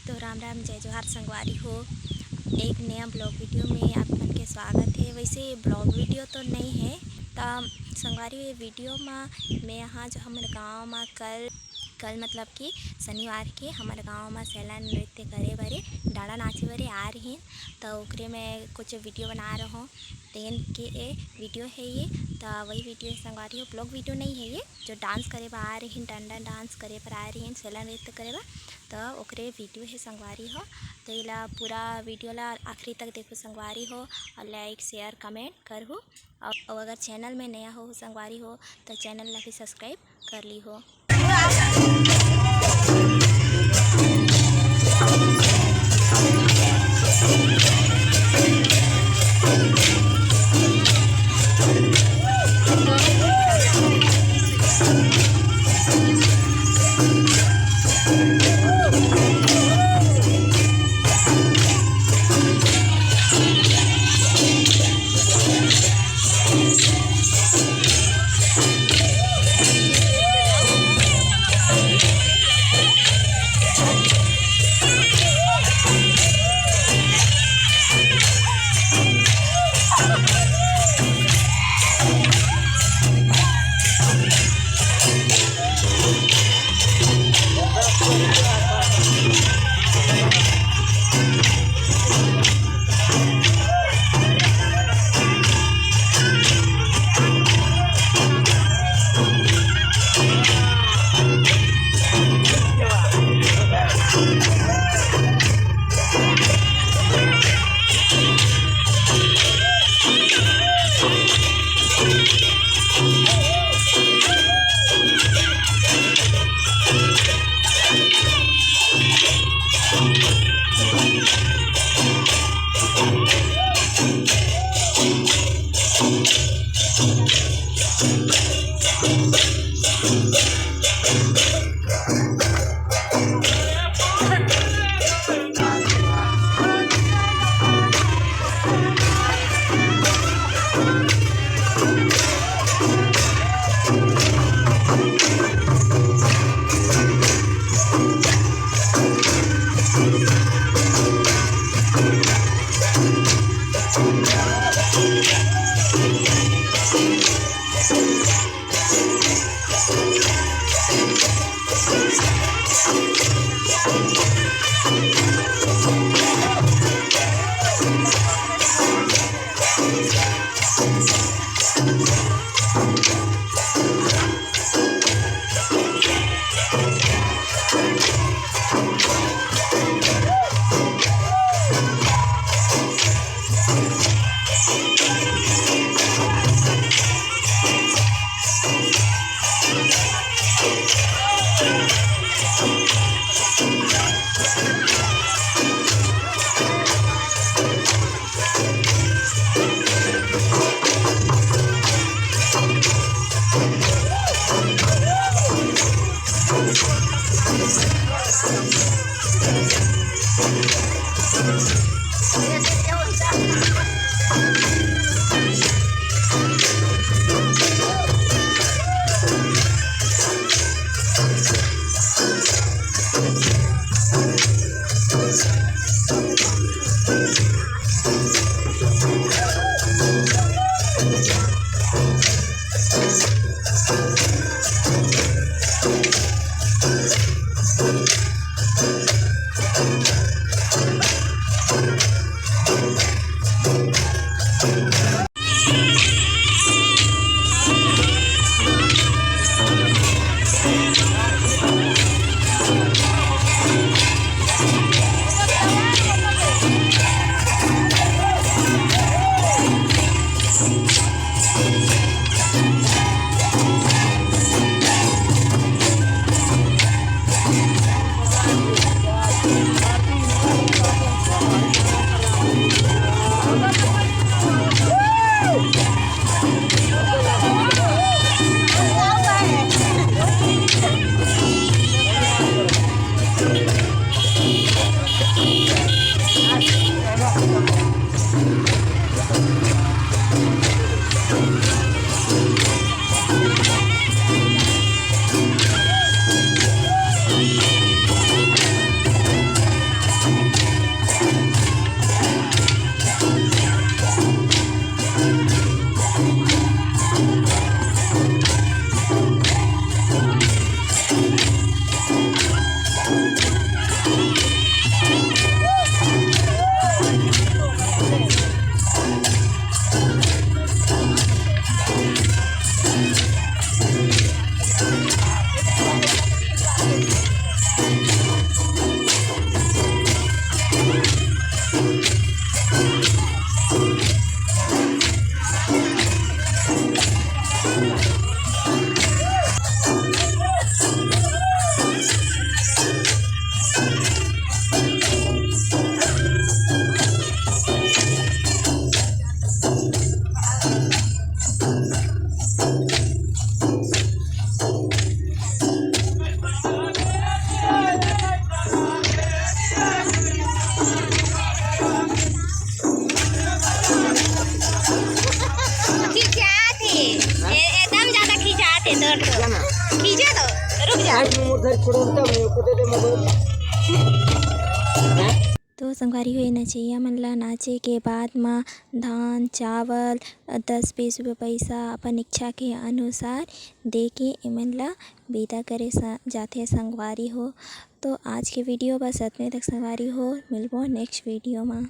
तो राम राम जय जोहार संगवारी हो। एक नया ब्लॉग वीडियो में आप मन के स्वागत है। वैसे ब्लॉग वीडियो तो नहीं है तो संगवारी वीडियो में मैं यहाँ जो हमारे गाँव में कल मतलब कि शनिवार के हमारे गांव में सेला नृत्य करे बारे डाड़ा नाचे बारे आ रही हैं। तो ओकरे में कुछ वीडियो बना रहा हूँ। तेन के वीडियो है ये, तो वही वीडियो संगवारी हो। ब्लॉग वीडियो नहीं है ये, जो डांस करे बा आ रही हैं, डंडा डांस करे पर आ रही हैं, सेला नृत्य करे बा, तो ओकरे वीडियो है संगवारी हो। तो इला पूरा वीडियो ला आखिरी तक देखो संगवारी हो और लाइक शेयर कमेंट कर हो। और अगर चैनल में नया हो संगवारी हो तो चैनल ला भी सब्सक्राइब कर ली हो। एकदम ज्यादा खिंचाते तो खींचे तो रुक जा। तो संगवारी हो नचैया मन ला नाचे के बाद में धान चावल 10-20 रुपये पैसा अपन इच्छा के अनुसार दे के एमन ला विदा करे जाथे संगवारी हो। तो आज के वीडियो बस इतने तक संगवारी हो, मिलबो नेक्स्ट वीडियो में।